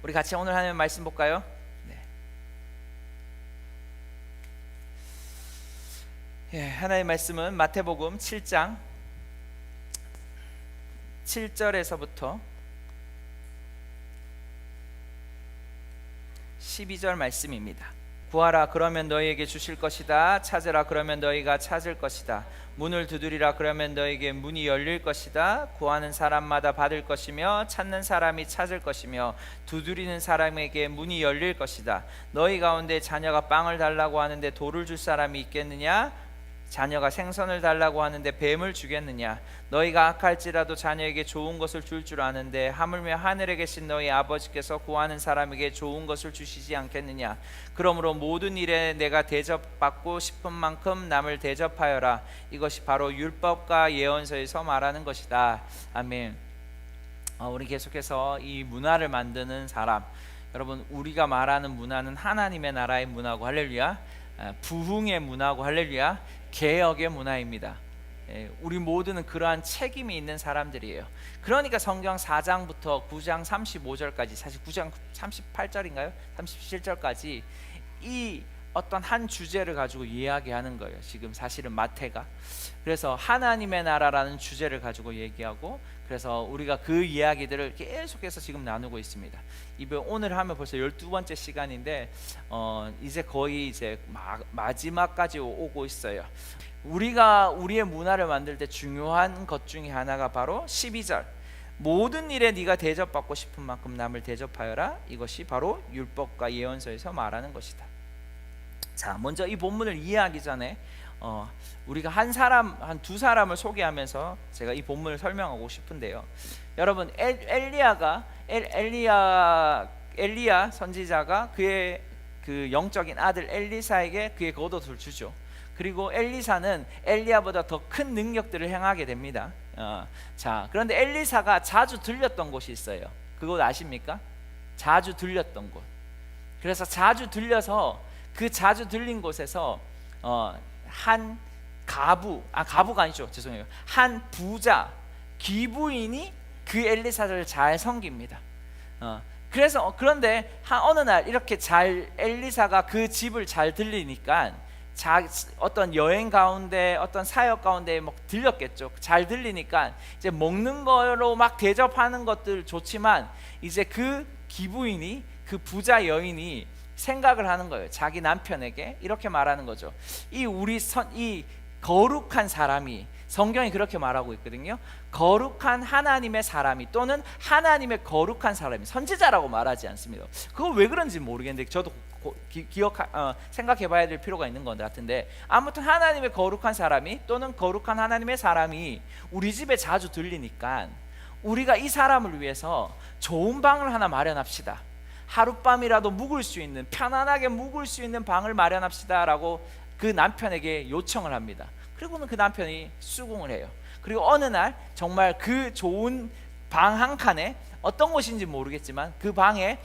우리 같이 오늘 하나님 말씀 볼까요? 네. 하나님의 말씀은 마태복음 7장 7절에서부터 12절 말씀입니다. 구하라 그러면 너희에게 주실 것이다. 찾으라 그러면 너희가 찾을 것이다. 문을 두드리라 그러면 너희에게 문이 열릴 것이다. 구하는 사람마다 받을 것이며 찾는 사람이 찾을 것이며 두드리는 사람에게 문이 열릴 것이다. 너희 가운데 자녀가 빵을 달라고 하는데 돌을 줄 사람이 있겠느냐? 자녀가 생선을 달라고 하는데 뱀을 주겠느냐? 너희가 악할지라도 자녀에게 좋은 것을 줄 줄 아는데 하물며 하늘에 계신 너희 아버지께서 구하는 사람에게 좋은 것을 주시지 않겠느냐? 그러므로 모든 일에 내가 대접받고 싶은 만큼 남을 대접하여라. 이것이 바로 율법과 예언서에서 말하는 것이다. 아멘. 우리 계속해서 이 문화를 만드는 사람, 여러분, 우리가 말하는 문화는 하나님의 나라의 문화고 할렐루야, 부흥의 문화고 할렐루야, 개혁의 문화입니다. 우리 모두는 그러한 책임이 있는 사람들이에요. 그러니까 성경 4장부터 9장 35절까지, 사실 9장 38절인가요? 37절까지 이 어떤 한 주제를 가지고 이야기하는 거예요. 지금 사실은 마태가. 그래서 하나님의 나라라는 주제를 가지고 얘기하고, 그래서 우리가 그 이야기들을 계속해서 지금 나누고 있습니다. 오늘 하면 벌써 12번째 시간인데 이제 거의 이제 마지막까지 오고 있어요. 우리가 우리의 문화를 만들 때 중요한 것 중에 하나가 바로 12절, 모든 일에 네가 대접받고 싶은 만큼 남을 대접하여라. 이것이 바로 율법과 예언서에서 말하는 것이다. 자, 먼저 이 본문을 이해하기 전에 우리가 한 두 사람을 소개하면서 제가 이 본문을 설명하고 싶은데요. 여러분, 엘리야 선지자가 그의 그 영적인 아들 엘리사에게 그의 겉옷을 주죠. 그리고 엘리사는 엘리야보다 더 큰 능력들을 행하게 됩니다. 자, 그런데 엘리사가 자주 들렸던 곳이 있어요. 그곳 아십니까? 자주 들렸던 곳. 그래서 자주 들려서 그 자주 들린 곳에서 한 가부가 아니죠, 죄송해요, 한 부자 귀부인이 그 엘리사를 잘 섬깁니다. 그런데 어느 날 이렇게 엘리사가 그 집을 잘 들리니까 어떤 여행 가운데 어떤 사역 가운데 막 들렸겠죠. 잘 들리니까 이제 먹는 거로 막 대접하는 것들 좋지만, 이제 그 기부인이, 그 부자 여인이 생각을 하는 거예요. 자기 남편에게 이렇게 말하는 거죠. 이 거룩한 사람이, 성경이 그렇게 말하고 있거든요. 거룩한 하나님의 사람이, 또는 하나님의 거룩한 사람이, 선지자라고 말하지 않습니다. 그거 왜 그런지 모르겠는데 저도 생각해 봐야 될 필요가 있는 것 같은데, 아무튼 하나님의 거룩한 사람이, 또는 거룩한 하나님의 사람이 우리 집에 자주 들리니까 우리가 이 사람을 위해서 좋은 방을 하나 마련합시다. 하룻밤이라도 묵을 수 있는, 편안하게 묵을 수 있는 방을 마련합시다 라고 그 남편에게 요청을 합니다. 그리고는 그 남편이 수긍을 해요. 그리고 어느 날 정말 그 좋은 방 한 칸에, 어떤 곳인지 모르겠지만 그 방에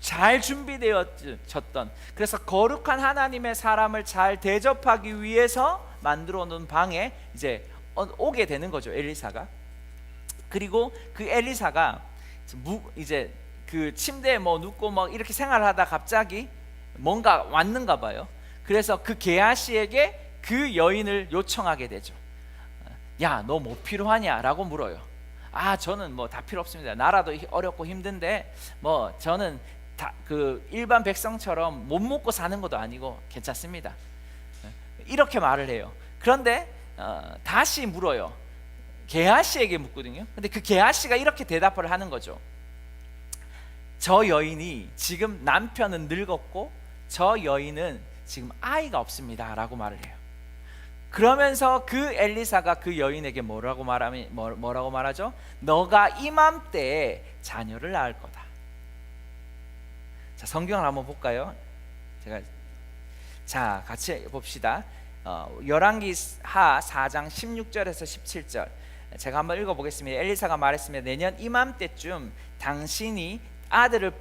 잘 준비되어졌던, 그래서 거룩한 하나님의 사람을 잘 대접하기 위해서 만들어 놓은 방에 이제 오게 되는 거죠, 엘리사가. 그리고 그 엘리사가 이제 그 침대에 눕고 이렇게 생활하다 갑자기 뭔가 왔는가 봐요. 그래서 그 게하시에게 그 여인을 요청하게 되죠. 야, 너 뭐 필요하냐? 라고 물어요. 저는 다 필요 없습니다. 나라도 어렵고 힘든데 저는 그 일반 백성처럼 못 먹고 사는 것도 아니고 괜찮습니다. 이렇게 말을 해요. 그런데 다시 물어요. 게하시에게 묻거든요. 근데 그 게하시가 이렇게 대답을 하는 거죠. 저 여인이 지금 남편은 늙었고 저 여인은 지금 아이가 없습니다 라고 말을 해요. 그러면서 그 엘리사가 그 여인에게 뭐라고 말하죠? 너가 이맘때에 자녀를 낳을 거다. 자, 성경을 한번 볼까요? 자, 같이 봅시다. 열왕기하 4장 16절에서 17절 제가 한번 읽어보겠습니다. 엘리사가 말했습니다. 내년 이맘때쯤 당신이 아들을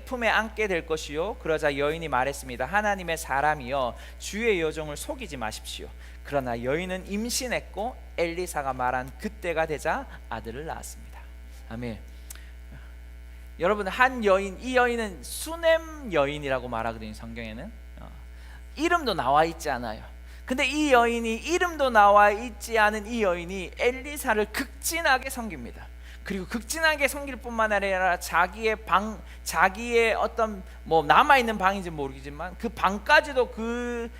품에 안게 될 것이요. 그러자 여인이 말했습니다. 하나님의 사람이여, 주의 여종을 속이지 마십시오. 그러나 여인은 임신했고 엘리사가 말한 그때가 되자 아들을 낳았습니다. 아멘. 여러분 한 여인, 이 여인은 수넴 여인이라고 말하거든요. 성경에는 이름도 나와 있지 않아요. 근데 이 여인이 이름도 나와 있지 않은 이 여인이 엘리사를 극진하게 섬깁니다. 그리고 극진하게 섬길 뿐만 아니라 자기의 방, 자기의 어떤 뭐 남아 있는 방인지 모르겠지만 그 방까지도 그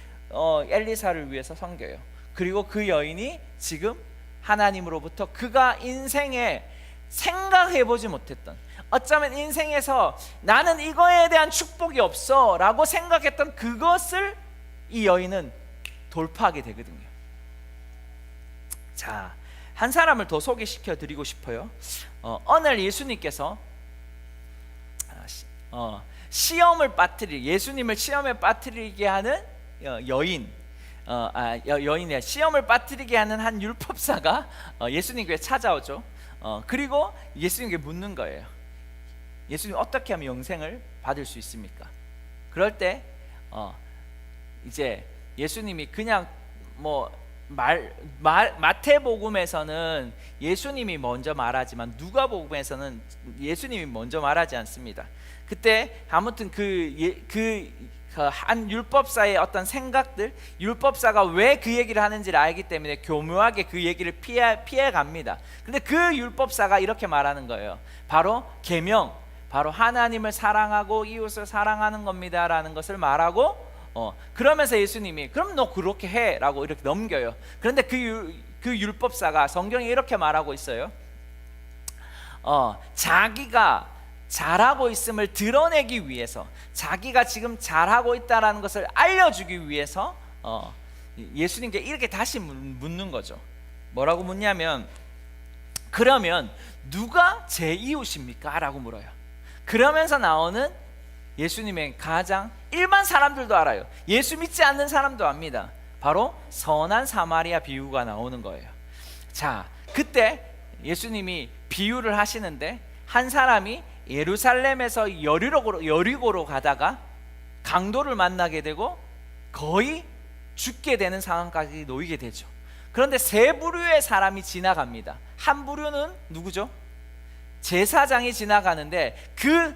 엘리사를 위해서 섬겨요. 그리고 그 여인이 지금 하나님으로부터 그가 인생에 생각해보지 못했던, 어쩌면 인생에서 나는 이거에 대한 축복이 없어 라고 생각했던 그것을 이 여인은 돌파하게 되거든요. 자, 한 사람을 더 소개시켜 드리고 싶어요. 어느 날 예수님께서 시험을 빠뜨리, 예수님을 시험에 빠뜨리게 하는 여인의 시험을 빠뜨리게 하는 한 율법사가 예수님께 찾아오죠. 그리고 예수님께 묻는 거예요. 예수님, 어떻게 하면 영생을 받을 수 있습니까? 그럴 때 이제 예수님이 그냥 뭐 마태복음에서는 예수님이 먼저 말하지만 누가복음에서는 예수님이 먼저 말하지 않습니다. 그때 아무튼 한 율법사의 어떤 생각들, 율법사가 왜 그 얘기를 하는지를 알기 때문에 교묘하게 그 얘기를 피해 갑니다. 근데 그 율법사가 이렇게 말하는 거예요. 바로 계명, 바로 하나님을 사랑하고 이웃을 사랑하는 겁니다라는 것을 말하고, 그러면서 예수님이 그럼 너 그렇게 해 라고 이렇게 넘겨요. 그런데 그 율법사가 성경에 이렇게 말하고 있어요. 자기가 잘하고 있음을 드러내기 위해서, 자기가 지금 잘하고 있다라는 것을 알려주기 위해서 예수님께 이렇게 다시 묻는 거죠. 뭐라고 묻냐면, 그러면 누가 제 이웃입니까? 라고 물어요. 그러면서 나오는 예수님의 가장 일반 사람들도 알아요. 예수 믿지 않는 사람도 압니다. 바로 선한 사마리아 비유가 나오는 거예요. 자, 그때 예수님이 비유를 하시는데 한 사람이 예루살렘에서 여리고로 가다가 강도를 만나게 되고 거의 죽게 되는 상황까지 놓이게 되죠. 그런데 세 부류의 사람이 지나갑니다. 한 부류는 누구죠? 제사장이 지나가는데 그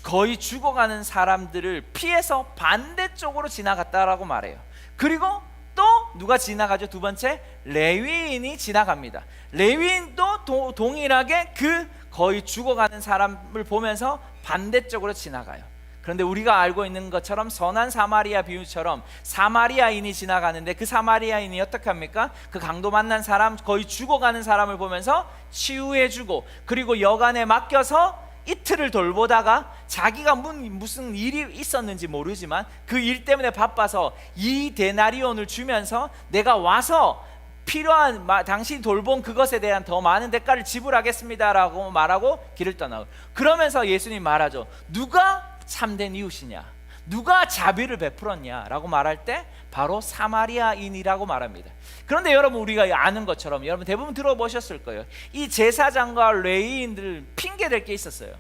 거의 죽어가는 사람들을 피해서 반대쪽으로 지나갔다라고 말해요. 그리고 또 누가 지나가죠? 두 번째, 레위인이 지나갑니다. 레위인도 동일하게 그 거의 죽어가는 사람을 보면서 반대쪽으로 지나가요. 그런데 우리가 알고 있는 것처럼 선한 사마리아 비유처럼 사마리아인이 지나가는데 그 사마리아인이 어떻게 합니까? 그 강도 만난 사람, 거의 죽어가는 사람을 보면서 치유해주고, 그리고 여간에 맡겨서 이틀을 돌보다가 자기가 무슨 일이 있었는지 모르지만 그 일 때문에 바빠서 이 데나리온을 주면서 내가 와서 필요한 당신이 돌본 그것에 대한 더 많은 대가를 지불하겠습니다라고 말하고 길을 떠나고, 그러면서 예수님 말하죠. 누가 참된 이웃이냐, 누가 자비를 베풀었냐라고 말할 때 바로 사마리아인이라고 말합니다. 그런데 여러분, 우리가 아는 것처럼 여러분 대부분 들어보셨을 거예요. 이 제사장과 레위인들 핑계댈 게 있었어요.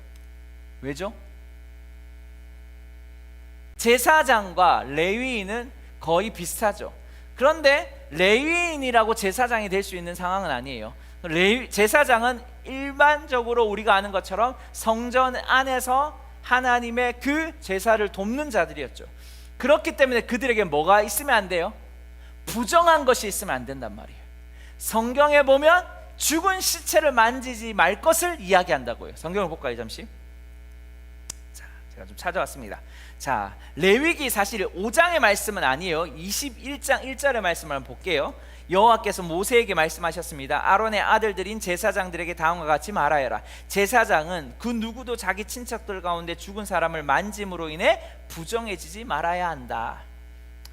왜죠? 제사장과 레위인은 거의 비슷하죠. 그런데 레위인이라고 제사장이 될 수 있는 상황은 아니에요. 제사장은 일반적으로 우리가 아는 것처럼 성전 안에서 하나님의 그 제사를 돕는 자들이었죠. 그렇기 때문에 그들에게 뭐가 있으면 안 돼요? 부정한 것이 있으면 안 된단 말이에요. 성경에 보면 죽은 시체를 만지지 말 것을 이야기한다고요. 성경을 볼까요? 잠시. 자, 제가 좀 찾아왔습니다. 자, 레위기 사실 5장의 말씀은 아니에요. 21장 1절의 말씀을 한번 볼게요. 여호와께서 모세에게 말씀하셨습니다. 아론의 아들들인 제사장들에게 다음과 같이 말하여라. 제사장은 그 누구도 자기 친척들 가운데 죽은 사람을 만짐으로 인해 부정해지지 말아야 한다.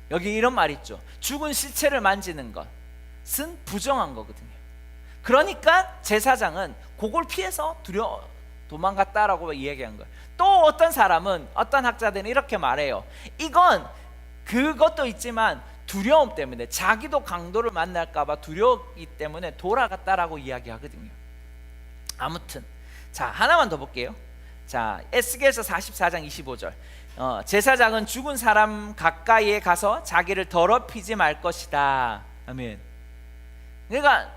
여기 이런 말 있죠. 죽은 시체를 만지는 것은 부정한 거거든요. 그러니까 제사장은 그걸 피해서 도망갔다라고 이야기한 거예요. 또 어떤 사람은, 어떤 학자들은 이렇게 말해요. 이건 그것도 있지만 두려움 때문에, 자기도 강도를 만날까봐 두려웠기 때문에 돌아갔다라고 이야기하거든요. 아무튼 자, 하나만 더 볼게요. 자, 에스겔서 44장 25절. 제사장은 죽은 사람 가까이에 가서 자기를 더럽히지 말 것이다. 아멘. 그러니까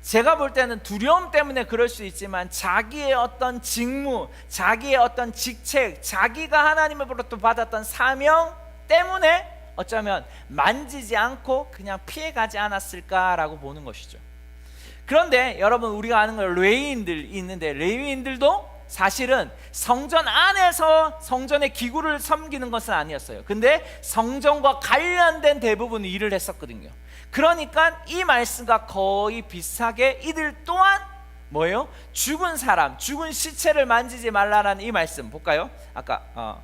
제가 볼 때는 두려움 때문에 그럴 수 있지만 자기의 어떤 직무, 자기의 어떤 직책, 자기가 하나님으로부터 받았던 사명 때문에 어쩌면 만지지 않고 그냥 피해가지 않았을까라고 보는 것이죠. 그런데 여러분, 우리가 아는 걸 레위인들 있는데, 레위인들도 사실은 성전 안에서 성전의 기구를 섬기는 것은 아니었어요. 근데 성전과 관련된 대부분 일을 했었거든요. 그러니까 이 말씀과 거의 비슷하게 이들 또한 뭐예요? 죽은 사람, 죽은 시체를 만지지 말라라는 이 말씀 볼까요? 아까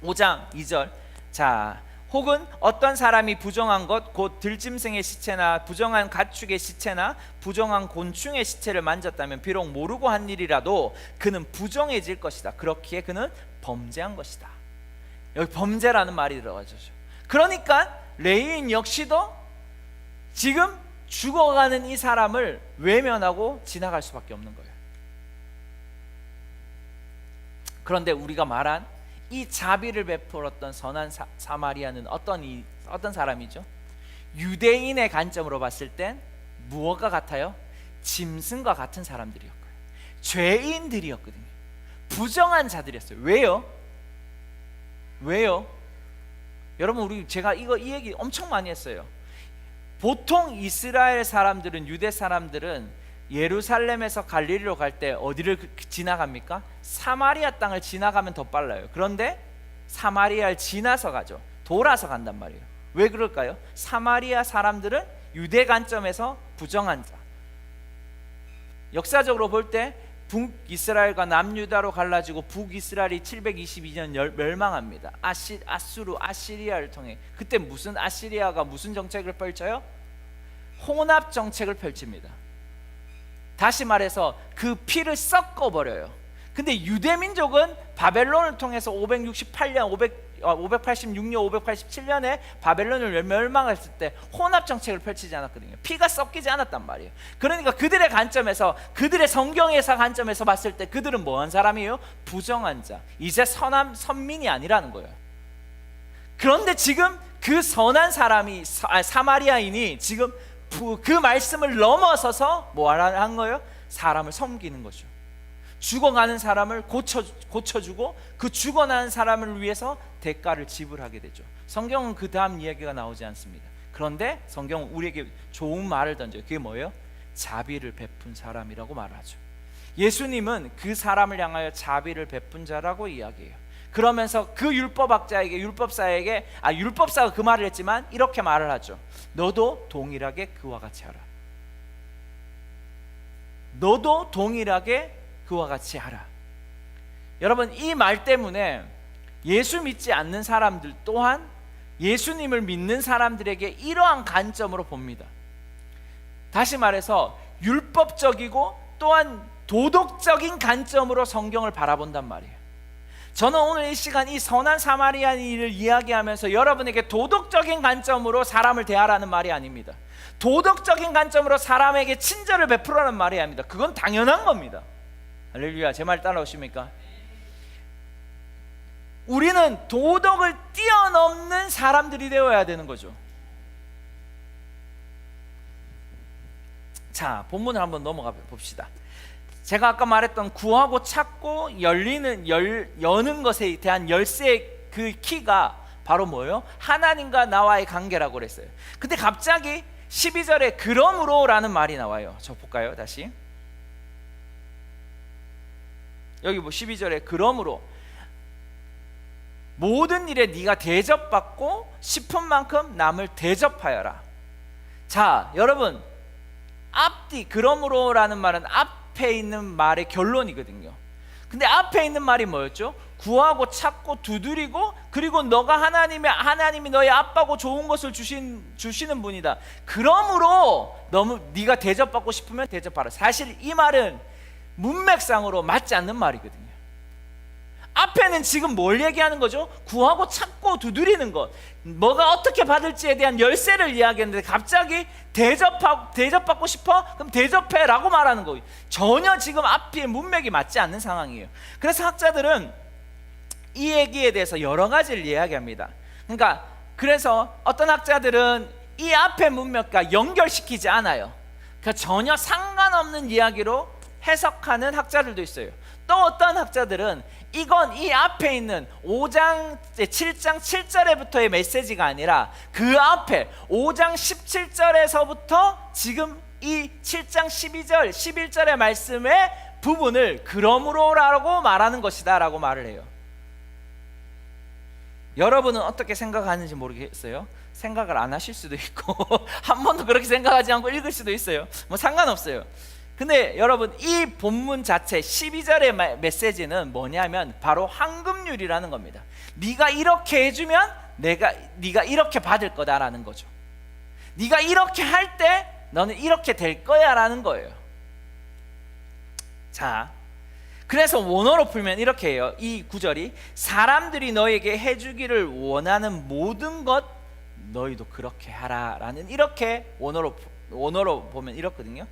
5장 2절. 자, 혹은 어떤 사람이 부정한 것, 곧 들짐승의 시체나 부정한 가축의 시체나 부정한 곤충의 시체를 만졌다면 비록 모르고 한 일이라도 그는 부정해질 것이다. 그렇기에 그는 범죄한 것이다. 여기 범죄라는 말이 들어가죠. 그러니까 레위인 역시도 지금 죽어가는 이 사람을 외면하고 지나갈 수밖에 없는 거예요. 그런데 우리가 말한 이 자비를 베풀었던 선한 사마리아는 어떤 사람이죠? 유대인의 관점으로 봤을 땐 무엇과 같아요? 짐승과 같은 사람들이었고요. 죄인들이었거든요. 부정한 자들이었어요. 왜요? 여러분, 제가 이 얘기 엄청 많이 했어요. 보통 이스라엘 사람들은, 유대 사람들은 예루살렘에서 갈릴리로 갈 때 어디를 지나갑니까? 사마리아 땅을 지나가면 더 빨라요. 그런데 사마리아를 지나서 가죠. 돌아서 간단 말이에요. 왜 그럴까요? 사마리아 사람들은 유대 관점에서 부정한 자. 역사적으로 볼 때 북이스라엘과 남유다로 갈라지고 북이스라엘이 722년 멸망합니다. 아시리아를 통해. 그때 아시리아가 무슨 정책을 펼쳐요? 혼합 정책을 펼칩니다. 다시 말해서 그 피를 섞어버려요. 근데 유대민족은 바벨론을 통해서 586년, 587년에 바벨론을 멸망했을 때 혼합 정책을 펼치지 않았거든요. 피가 섞이지 않았단 말이에요. 그러니까 그들의 관점에서, 그들의 성경에서 관점에서 봤을 때 그들은 뭐한 사람이에요? 부정한 자, 이제 선민이 아니라는 거예요. 그런데 지금 그 선한 사람이, 사마리아인이 지금 그 말씀을 넘어서서 뭐 하는 거예요? 사람을 섬기는 거죠. 죽어가는 사람을 고쳐주고 그 죽어나는 사람을 위해서 대가를 지불하게 되죠. 성경은 그 다음 이야기가 나오지 않습니다. 그런데 성경은 우리에게 좋은 말을 던져요. 그게 뭐예요? 자비를 베푼 사람이라고 말하죠. 예수님은 그 사람을 향하여 자비를 베푼 자라고 이야기해요. 그러면서 그 율법사가 그 말을 했지만 이렇게 말을 하죠. 너도 동일하게 그와 같이 하라. 너도 동일하게 그와 같이 하라. 여러분, 이 말 때문에 예수 믿지 않는 사람들 또한 예수님을 믿는 사람들에게 이러한 관점으로 봅니다. 다시 말해서 율법적이고 또한 도덕적인 관점으로 성경을 바라본단 말이에요. 저는 오늘 이 시간 이 선한 사마리아인을 이야기하면서 여러분에게 도덕적인 관점으로 사람을 대하라는 말이 아닙니다. 도덕적인 관점으로 사람에게 친절을 베풀라는 말이 아닙니다. 그건 당연한 겁니다. 할렐루야. 제 말 따라오십니까? 우리는 도덕을 뛰어넘는 사람들이 되어야 되는 거죠. 자, 본문을 한번 넘어가 봅시다. 제가 아까 말했던 구하고 찾고 여는 것에 대한 열쇠의 그 키가 바로 뭐예요? 하나님과 나와의 관계라고 그랬어요. 근데 갑자기 12절에 그러므로 라는 말이 나와요. 저 볼까요? 다시 여기 12절에 그러므로 모든 일에 네가 대접받고 싶은 만큼 남을 대접하여라. 자, 여러분, 앞뒤 그러므로라는 말은 앞에 있는 말의 결론이거든요. 근데 앞에 있는 말이 뭐였죠? 구하고 찾고 두드리고 그리고 하나님이 너의 아빠고 좋은 것을 주시는 분이다. 그러므로 네가 대접받고 싶으면 대접하라. 사실 이 말은 문맥상으로 맞지 않는 말이거든요. 앞에는 지금 뭘 얘기하는 거죠? 구하고 찾고 두드리는 것, 뭐가 어떻게 받을지에 대한 열쇠를 이야기했는데 갑자기 대접받고 싶어? 그럼 대접해 라고 말하는 거예요. 전혀 지금 앞에 문맥이 맞지 않는 상황이에요. 그래서 학자들은 이 얘기에 대해서 여러 가지를 이야기합니다. 그래서 어떤 학자들은 이 앞에 문맥과 연결시키지 않아요. 그러니까 전혀 상관없는 이야기로 해석하는 학자들도 있어요. 또 어떤 학자들은 이건 이 앞에 있는 5장 7장 7절에부터의 메시지가 아니라 그 앞에 5장 17절에서부터 지금 이 7장 12절 11절의 말씀의 부분을 그러므로라고 말하는 것이다 라고 말을 해요. 여러분은 어떻게 생각하는지 모르겠어요. 생각을 안 하실 수도 있고 한 번도 그렇게 생각하지 않고 읽을 수도 있어요. 뭐 상관없어요. 근데 여러분, 이 본문 자체 12절의 메시지는 뭐냐면 바로 황금률이라는 겁니다. 네가 이렇게 해주면 네가 이렇게 받을 거다라는 거죠. 네가 이렇게 할 때 너는 이렇게 될 거야 라는 거예요. 자, 그래서 원어로 풀면 이렇게 해요. 이 구절이 사람들이 너에게 해주기를 원하는 모든 것 너희도 그렇게 하라 라는, 이렇게 원어로 보면 이렇거든요.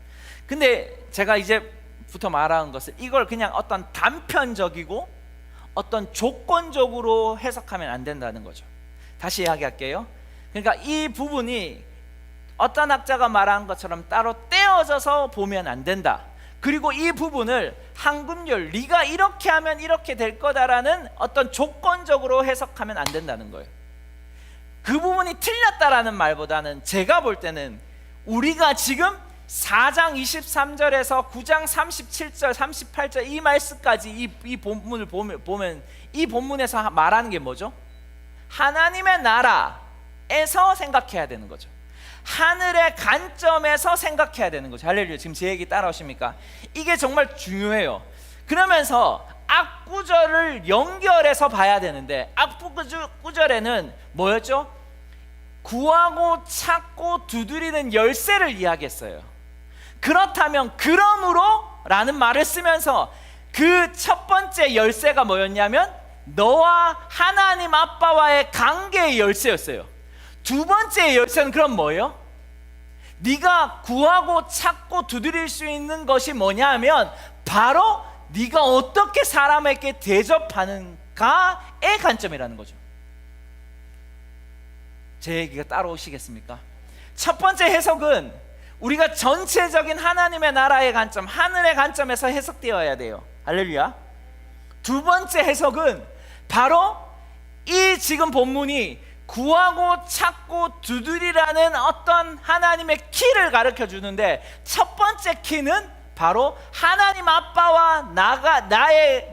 근데 제가 이제부터 말하는 것은 이걸 그냥 어떤 단편적이고 어떤 조건적으로 해석하면 안 된다는 거죠. 다시 이야기할게요. 그러니까 이 부분이 어떤 학자가 말한 것처럼 따로 떼어져서 보면 안 된다. 그리고 이 부분을 황금률, 네가 이렇게 하면 이렇게 될 거다라는 어떤 조건적으로 해석하면 안 된다는 거예요. 그 부분이 틀렸다라는 말보다는 제가 볼 때는 우리가 지금 4장 23절에서 9장 37절 38절 이 말씀까지 이 본문을 보면 이 본문에서 말하는 게 뭐죠? 하나님의 나라에서 생각해야 되는 거죠. 하늘의 관점에서 생각해야 되는 거죠. 할렐루야. 지금 제 얘기 따라오십니까? 이게 정말 중요해요. 그러면서 앞구절을 연결해서 봐야 되는데, 앞구절에는 뭐였죠? 구하고 찾고 두드리는 열쇠를 이야기했어요. 그렇다면 그러므로 라는 말을 쓰면서 그 첫 번째 열쇠가 뭐였냐면 너와 하나님 아빠와의 관계의 열쇠였어요. 두 번째 열쇠는 그럼 뭐예요? 네가 구하고 찾고 두드릴 수 있는 것이 뭐냐면 바로 네가 어떻게 사람에게 대접하는가의 관점이라는 거죠. 제 얘기가 따라오시겠습니까? 첫 번째 해석은 우리가 전체적인 하나님의 나라의 관점, 하늘의 관점에서 해석되어야 돼요. 할렐루야. 두 번째 해석은 바로 이 지금 본문이 구하고 찾고 두드리라는 어떤 하나님의 키를 가르쳐 주는데, 첫 번째 키는 바로 하나님 아빠와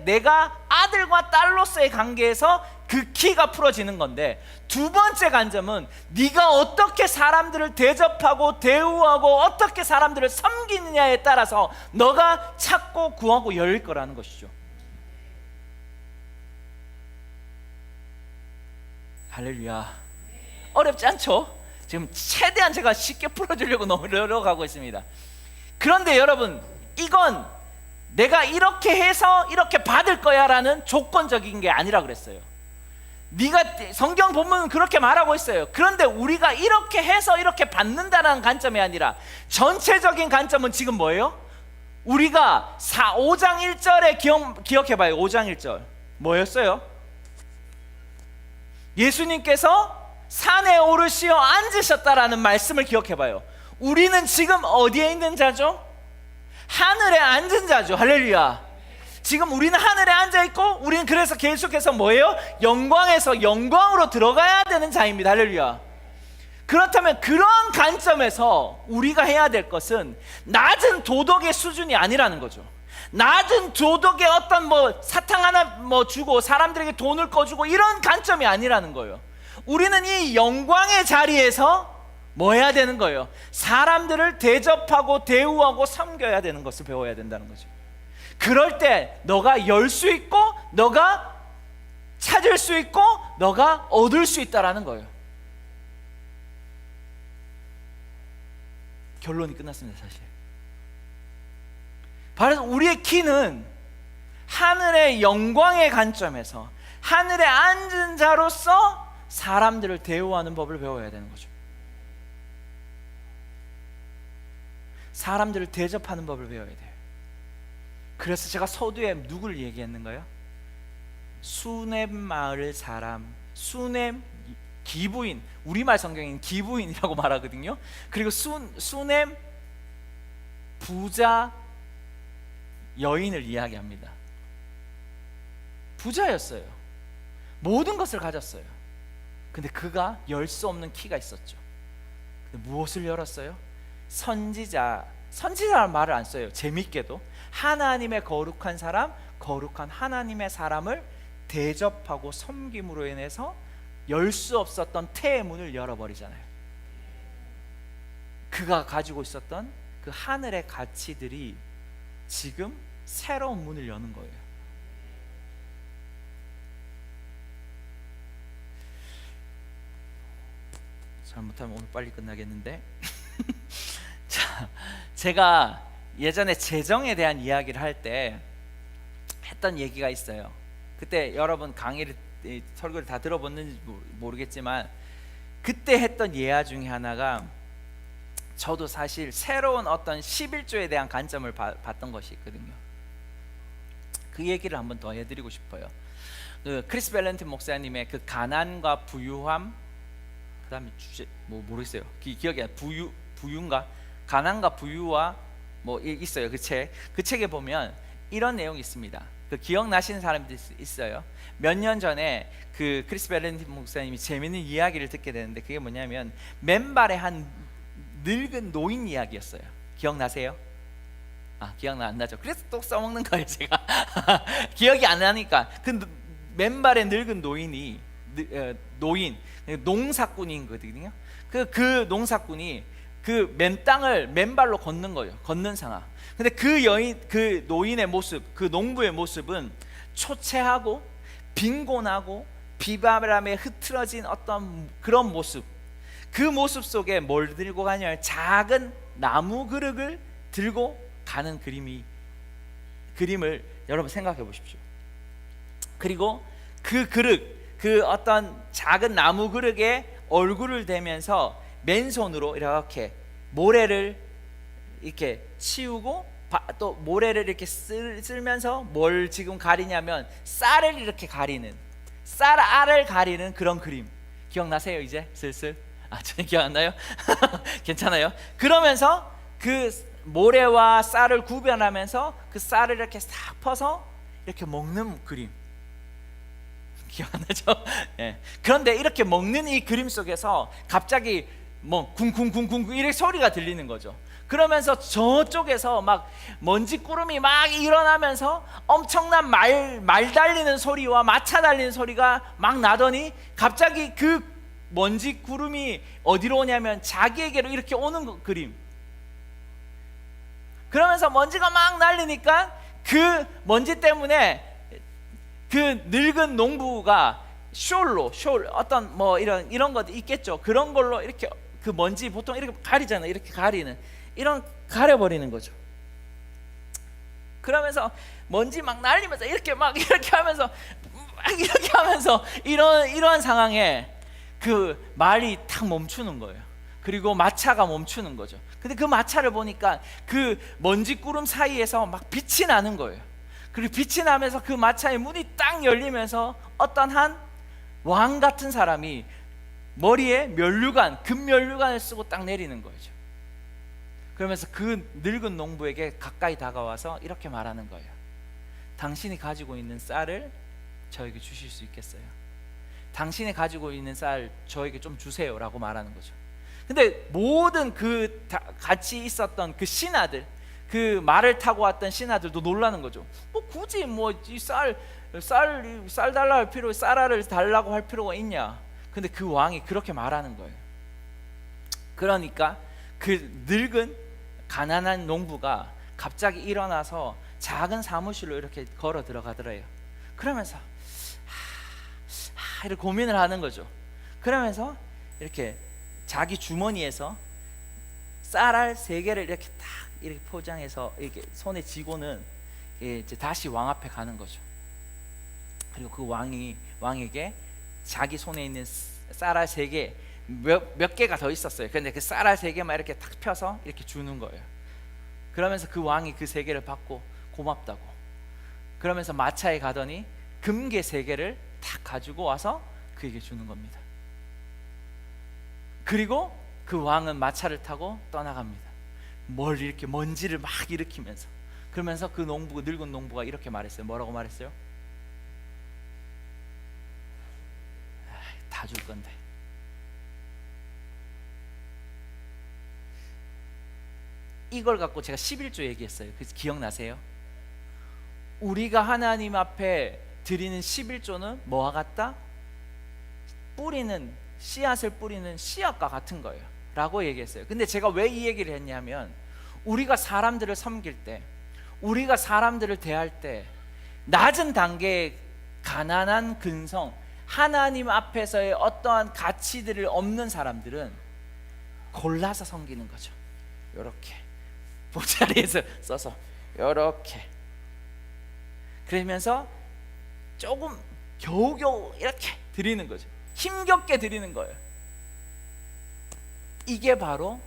내가 아들과 딸로서의 관계에서 그 키가 풀어지는 건데, 두 번째 관점은 네가 어떻게 사람들을 대접하고 대우하고 어떻게 사람들을 섬기느냐에 따라서 너가 찾고 구하고 열릴 거라는 것이죠. 할렐루야. 어렵지 않죠? 지금 최대한 제가 쉽게 풀어주려고 노력하고 있습니다. 그런데 여러분, 이건 내가 이렇게 해서 이렇게 받을 거야 라는 조건적인 게 아니라 그랬어요. 네가 성경 본문은 그렇게 말하고 있어요. 그런데 우리가 이렇게 해서 이렇게 받는다는 관점이 아니라 전체적인 관점은 지금 뭐예요? 우리가 5장 1절에 기억해봐요. 5장 1절 뭐였어요? 예수님께서 산에 오르시어 앉으셨다라는 말씀을 기억해봐요. 우리는 지금 어디에 있는 자죠? 하늘에 앉은 자죠. 할렐루야. 지금 우리는 하늘에 앉아있고 우리는 그래서 계속해서 뭐예요? 영광에서 영광으로 들어가야 되는 자입니다. 할렐루야. 그렇다면 그런 관점에서 우리가 해야 될 것은 낮은 도덕의 수준이 아니라는 거죠. 낮은 도덕의 어떤 사탕 하나 주고 사람들에게 돈을 꺼주고 이런 관점이 아니라는 거예요. 우리는 이 영광의 자리에서 뭐 해야 되는 거예요? 사람들을 대접하고 대우하고 섬겨야 되는 것을 배워야 된다는 거죠. 그럴 때 너가 열 수 있고 너가 찾을 수 있고 너가 얻을 수 있다라는 거예요. 결론이 끝났습니다. 사실 바로 우리의 키는 하늘의 영광의 관점에서 하늘에 앉은 자로서 사람들을 대우하는 법을 배워야 되는 거죠. 사람들을 대접하는 법을 배워야 돼요. 그래서 제가 서두에 누구를 얘기했는가요? 수넴 마을 사람, 수넴 기부인, 우리말 성경에는 기부인이라고 말하거든요. 그리고 수넴 부자 여인을 이야기합니다. 부자였어요. 모든 것을 가졌어요. 근데 그가 열 수 없는 키가 있었죠. 근데 무엇을 열었어요? 선지자라는 말을 안 써요. 재밌게도 하나님의 거룩한 사람, 거룩한 하나님의 사람을 대접하고 섬김으로 인해서 열 수 없었던 태의 문을 열어버리잖아요. 그가 가지고 있었던 그 하늘의 가치들이 지금 새로운 문을 여는 거예요. 잘못하면 오늘 빨리 끝나겠는데 자, 제가 예전에 재정에 대한 이야기를 할 때 했던 얘기가 있어요. 그때 여러분 강의를 설교를 다 들어봤는지 모르겠지만 그때 했던 예화 중에 하나가 저도 사실 새로운 어떤 11조에 대한 관점을 봤던 것이 있거든요. 그 얘기를 한번 더 해드리고 싶어요. 그 크리스 밸런틴 목사님의 그 가난과 부유함, 그 다음에 주제 모르겠어요. 기억이 안 나요. 부유인가? 가난과 부유와 뭐 있어요. 그 책에 보면 이런 내용이 있습니다. 그 기억나시는 사람들이 있어요. 몇 년 전에 그 크리스 밸런틴 목사님이 재밌는 이야기를 듣게 되는데 그게 뭐냐면 맨발의 한 늙은 노인 이야기였어요. 기억나세요? 기억 안 나죠? 그래서 또 써먹는 거예요 제가. 기억이 안 나니까. 그 맨발의 늙은 노인 농사꾼이거든요. 그 농사꾼이 그 맨 땅을 맨발로 걷는 거예요. 걷는 상황. 근데 그 노인의 모습, 그 농부의 모습은 초췌하고 빈곤하고 비바람에 흐트러진 어떤 그런 모습. 그 모습 속에 뭘 들고 가냐면 작은 나무 그릇을 들고 가는 그림을 여러분 생각해 보십시오. 그리고 그 그릇, 그 어떤 작은 나무 그릇에 얼굴을 대면서 맨손으로 이렇게 모래를 이렇게 치우고 또 모래를 이렇게 쓸면서 뭘 지금 가리냐면 쌀을 이렇게 가리는, 쌀알을 가리는 그런 그림. 기억나세요 이제 슬슬? 전혀 기억 안 나요? 괜찮아요. 그러면서 그 모래와 쌀을 구별하면서 그 쌀을 이렇게 싹 퍼서 이렇게 먹는 그림. 기억 안 나죠? 네. 그런데 이렇게 먹는 이 그림 속에서 갑자기 뭐 쿵쿵쿵쿵 이렇게 소리가 들리는 거죠. 그러면서 저쪽에서 막 먼지 구름이 막 일어나면서 엄청난 말 달리는 소리와 마차 달리는 소리가 막 나더니 갑자기 그 먼지 구름이 어디로 오냐면 자기에게로 이렇게 오는 그림. 그러면서 먼지가 막 날리니까 그 먼지 때문에 그 늙은 농부가 숄 어떤 뭐 이런 것도 있겠죠. 그런 걸로 이렇게 그 먼지 보통 이렇게 가리잖아요. 이렇게 가려버리는 거죠. 그러면서 먼지 막 날리면서 이렇게 하면서 이런 상황에 그 말이 탁 멈추는 거예요. 그리고 마차가 멈추는 거죠. 근데 그 마차를 보니까 그 먼지 구름 사이에서 막 빛이 나는 거예요. 그리고 빛이 나면서 그 마차의 문이 딱 열리면서 어떤 한 왕 같은 사람이 머리에 금면류관을 쓰고 딱 내리는 거죠. 그러면서 그 늙은 농부에게 가까이 다가와서 이렇게 말하는 거예요. 당신이 가지고 있는 쌀을 저에게 주실 수 있겠어요? 당신이 가지고 있는 쌀 저에게 좀 주세요 라고 말하는 거죠. 근데 모든 그 같이 있었던 그 신하들, 그 말을 타고 왔던 신하들도 놀라는 거죠. 뭐 굳이 뭐 이 쌀 달라 할 필요, 쌀알을 달라고 할 필요가 있냐? 근데 그 왕이 그렇게 말하는 거예요. 그러니까 그 늙은 가난한 농부가 갑자기 일어나서 작은 사무실로 이렇게 걸어 들어가더래요. 그러면서 이렇게 고민을 하는 거죠. 그러면서 이렇게 자기 주머니에서 쌀알 3개를 이렇게 딱 이렇게 포장해서 이렇게 손에 쥐고는 이제 다시 왕 앞에 가는 거죠. 그리고 그 왕에게 자기 손에 있는 쌀알 3개 몇 개가 더 있었어요. 근데 그 쌀알 3개만 이렇게 탁 펴서 이렇게 주는 거예요. 그러면서 그 왕이 그 3개를 받고 고맙다고. 그러면서 마차에 가더니 금괴 3개를 탁 가지고 와서 그에게 주는 겁니다. 그리고 그 왕은 마차를 타고 떠나갑니다. 뭘 이렇게 먼지를 막 일으키면서. 그러면서 그 농부, 늙은 농부가 이렇게 말했어요. 뭐라고 말했어요? 다 줄 건데. 이걸 갖고 제가 11조 얘기했어요. 그 기억나세요? 우리가 하나님 앞에 드리는 11조는 뭐와 같다? 뿌리는, 씨앗을 뿌리는 씨앗과 같은 거예요 라고 얘기했어요. 근데 제가 왜 이 얘기를 했냐면, 우리가 사람들을 섬길 때, 우리가 사람들을 대할 때, 낮은 단계의 가난한 근성, 하나님 앞에서의 어떠한 가치들을 없는 사람들은 골라서 섬기는 거죠. 이렇게 보자리에서 써서 이렇게, 그러면서 조금 겨우겨우 이렇게 드리는 거죠. 힘겹게 드리는 거예요. 이게 바로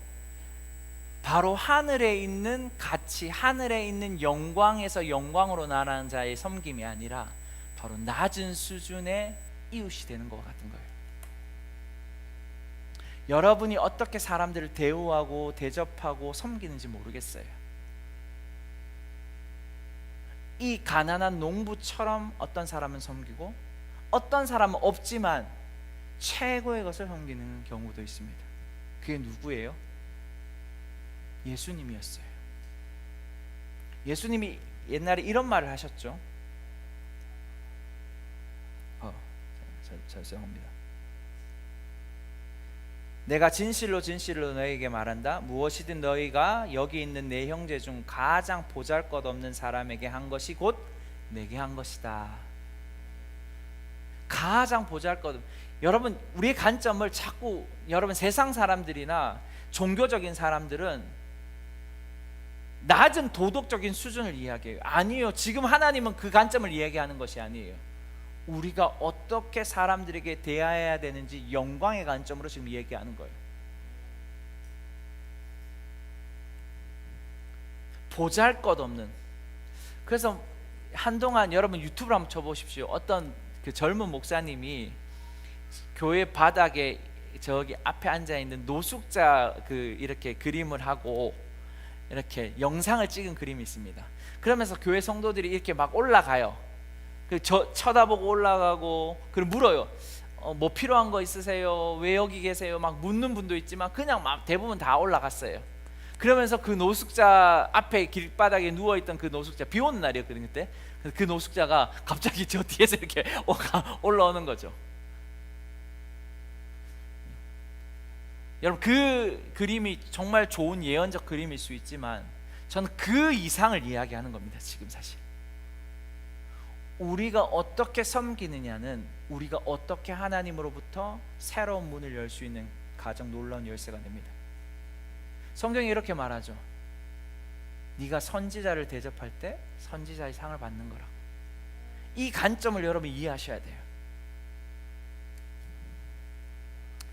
하늘에 있는 가치, 하늘에 있는 영광에서 영광으로 나아가는 자의 섬김이 아니라 바로 낮은 수준의 이웃이 되는 것 같은 거예요. 여러분이 어떻게 사람들을 대우하고 대접하고 섬기는지 모르겠어요. 이 가난한 농부처럼 어떤 사람은 섬기고, 어떤 사람은 없지만 최고의 것을 섬기는 경우도 있습니다. 그게 누구예요? 예수님이었어요. 예수님이 옛날에 이런 말을 하셨죠. 죄송합니다. 내가 진실로 진실로 너희에게 말한다. 무엇이든 너희가 여기 있는 내 형제 중 가장 보잘것없는 사람에게 한 것이 곧 내게 한 것이다. 가장 보잘것없는, 여러분 우리의 관점을 자꾸, 여러분 세상 사람들이나 종교적인 사람들은 낮은 도덕적인 수준을 이야기해요. 아니에요. 지금 하나님은 그 관점을 이야기하는 것이 아니에요. 우리가 어떻게 사람들에게 대해야 되는지 영광의 관점으로 지금 얘기하는 거예요. 보잘것없는. 그래서 한동안 여러분 유튜브를 한번 쳐보십시오. 어떤 그 젊은 목사님이 교회 바닥에 저기 앞에 앉아 있는 노숙자 그 이렇게 그림을 하고 이렇게 영상을 찍은 그림이 있습니다. 그러면서 교회 성도들이 이렇게 막 올라가요. 쳐다보고 올라가고, 그리고 물어요. 뭐 필요한 거 있으세요? 왜 여기 계세요? 막 묻는 분도 있지만 그냥 막 대부분 다 올라갔어요. 그러면서 그 노숙자 앞에 길바닥에 누워있던 그 노숙자, 비 오는 날이었거든요 그때. 그 노숙자가 갑자기 저 뒤에서 이렇게 올라오는 거죠. 여러분 그 그림이 정말 좋은 예언적 그림일 수 있지만 저는 그 이상을 이야기하는 겁니다. 지금 사실 우리가 어떻게 섬기느냐는 우리가 어떻게 하나님으로부터 새로운 문을 열 수 있는 가장 놀라운 열쇠가 됩니다. 성경이 이렇게 말하죠. 네가 선지자를 대접할 때 선지자의 상을 받는 거라고. 이 관점을 여러분 이해하셔야 돼요.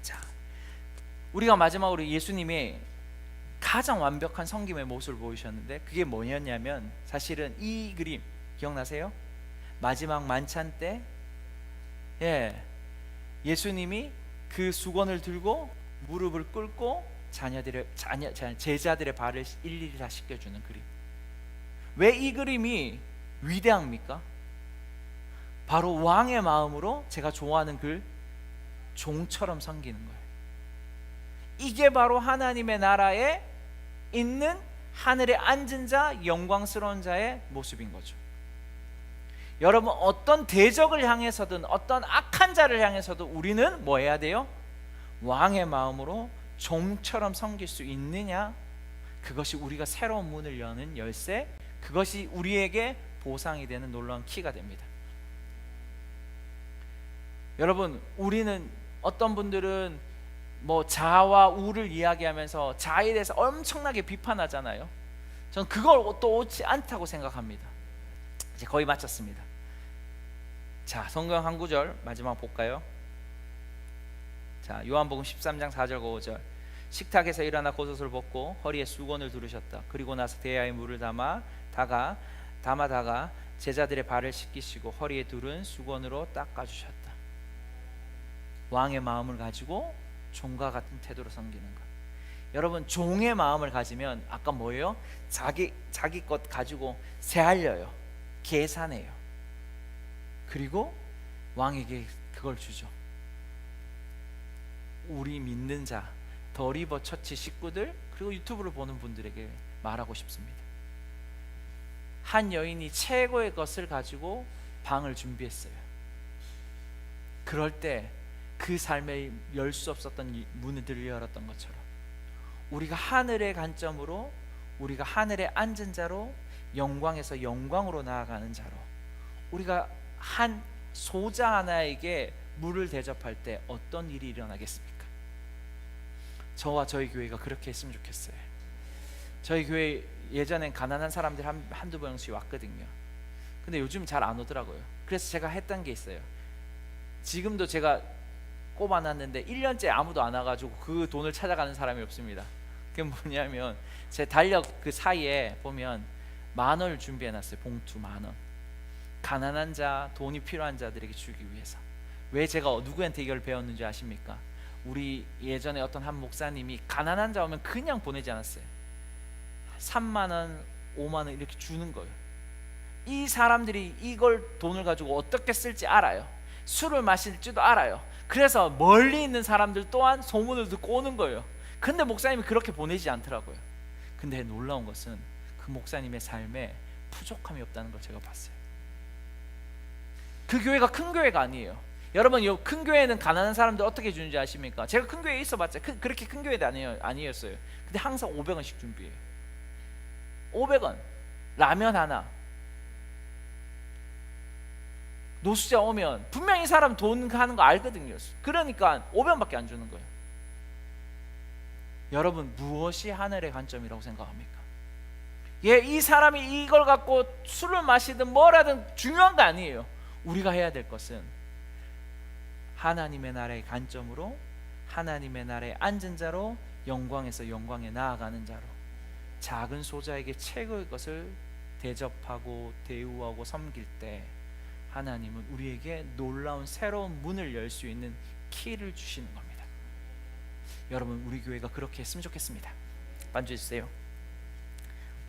자, 우리가 마지막으로 예수님이 가장 완벽한 섬김의 모습을 보이셨는데 그게 뭐였냐면, 사실은 이 그림 기억나세요? 마지막 만찬 때 예수님이 그 수건을 들고 무릎을 꿇고 제자들의 발을 일일이 다 씻겨주는 그림. 왜 이 그림이 위대합니까? 바로 왕의 마음으로 제가 좋아하는 글 종처럼 섬기는 거예요. 이게 바로 하나님의 나라에 있는 하늘에 앉은 자, 영광스러운 자의 모습인 거죠. 여러분 어떤 대적을 향해서든 어떤 악한 자를 향해서도 우리는 뭐 해야 돼요? 왕의 마음으로 종처럼 섬길 수 있느냐? 그것이 우리가 새로운 문을 여는 열쇠, 그것이 우리에게 보상이 되는 놀라운 키가 됩니다. 여러분 우리는, 어떤 분들은 뭐 자와 우를 이야기하면서 자에 대해서 엄청나게 비판하잖아요. 저는 그걸 또 옳지 않다고 생각합니다. 이제 거의 마쳤습니다. 자, 성경 한 구절 마지막 볼까요? 자, 요한복음 13장 4절 5절. 식탁에서 일어나 겉옷을 벗고 허리에 수건을 두르셨다. 그리고 나서 대야에 물을 담아다가 제자들의 발을 씻기시고 허리에 두른 수건으로 닦아주셨다. 왕의 마음을 가지고 종과 같은 태도로 섬기는 것. 여러분 종의 마음을 가지면 아까 뭐예요? 자기 것 가지고 세알려요. 계산해요. 그리고 왕에게 그걸 주죠. 우리 믿는 자, 더 리버 처치 식구들, 그리고 유튜브를 보는 분들에게 말하고 싶습니다. 한 여인이 최고의 것을 가지고 방을 준비했어요. 그럴 때 그 삶에 열 수 없었던 문들을 열었던 것처럼 우리가 하늘의 관점으로, 우리가 하늘에 앉은 자로, 영광에서 영광으로 나아가는 자로, 우리가 한 소자 하나에게 물을 대접할 때 어떤 일이 일어나겠습니까? 저와 저희 교회가 그렇게 했으면 좋겠어요. 저희 교회 예전엔 가난한 사람들 한두 번씩 왔거든요. 근데 요즘 잘 안 오더라고요. 그래서 제가 했던 게 있어요. 지금도 제가 꼽아놨는데 1년째 아무도 안 와가지고 그 돈을 찾아가는 사람이 없습니다. 그게 뭐냐면 제 달력 그 사이에 보면 10,000원을 준비해놨어요. 봉투 10,000원. 가난한 자, 돈이 필요한 자들에게 주기 위해서. 왜 제가 누구한테 이걸 배웠는지 아십니까? 우리 예전에 어떤 한 목사님이 가난한 자 오면 그냥 보내지 않았어요. 30,000원, 50,000원 이렇게 주는 거예요. 이 사람들이 이걸 돈을 가지고 어떻게 쓸지 알아요. 술을 마실지도 알아요. 그래서 멀리 있는 사람들 또한 소문을 듣고 오는 거예요. 근데 목사님이 그렇게 보내지 않더라고요. 근데 놀라운 것은 그 목사님의 삶에 부족함이 없다는 걸 제가 봤어요. 그 교회가 큰 교회가 아니에요. 여러분, 이 큰 교회는 가난한 사람들 어떻게 주는지 아십니까? 제가 큰 교회에 있어봤자 그렇게 큰 교회도 아니었어요. 근데 항상 500원씩 준비해요. 500원 라면 하나. 노숙자 오면 분명히 이 사람 돈 하는 거 알거든요. 그러니까 500원밖에 안 주는 거예요. 여러분, 무엇이 하늘의 관점이라고 생각합니까? 이 사람이 이걸 갖고 술을 마시든 뭐라든 중요한 거 아니에요. 우리가 해야 될 것은 하나님의 나라의 관점으로, 하나님의 나라에 앉은 자로, 영광에서 영광에 나아가는 자로, 작은 소자에게 최고의 것을 대접하고 대우하고 섬길 때 하나님은 우리에게 놀라운 새로운 문을 열 수 있는 키를 주시는 겁니다. 여러분, 우리 교회가 그렇게 했으면 좋겠습니다. 반주해 주세요.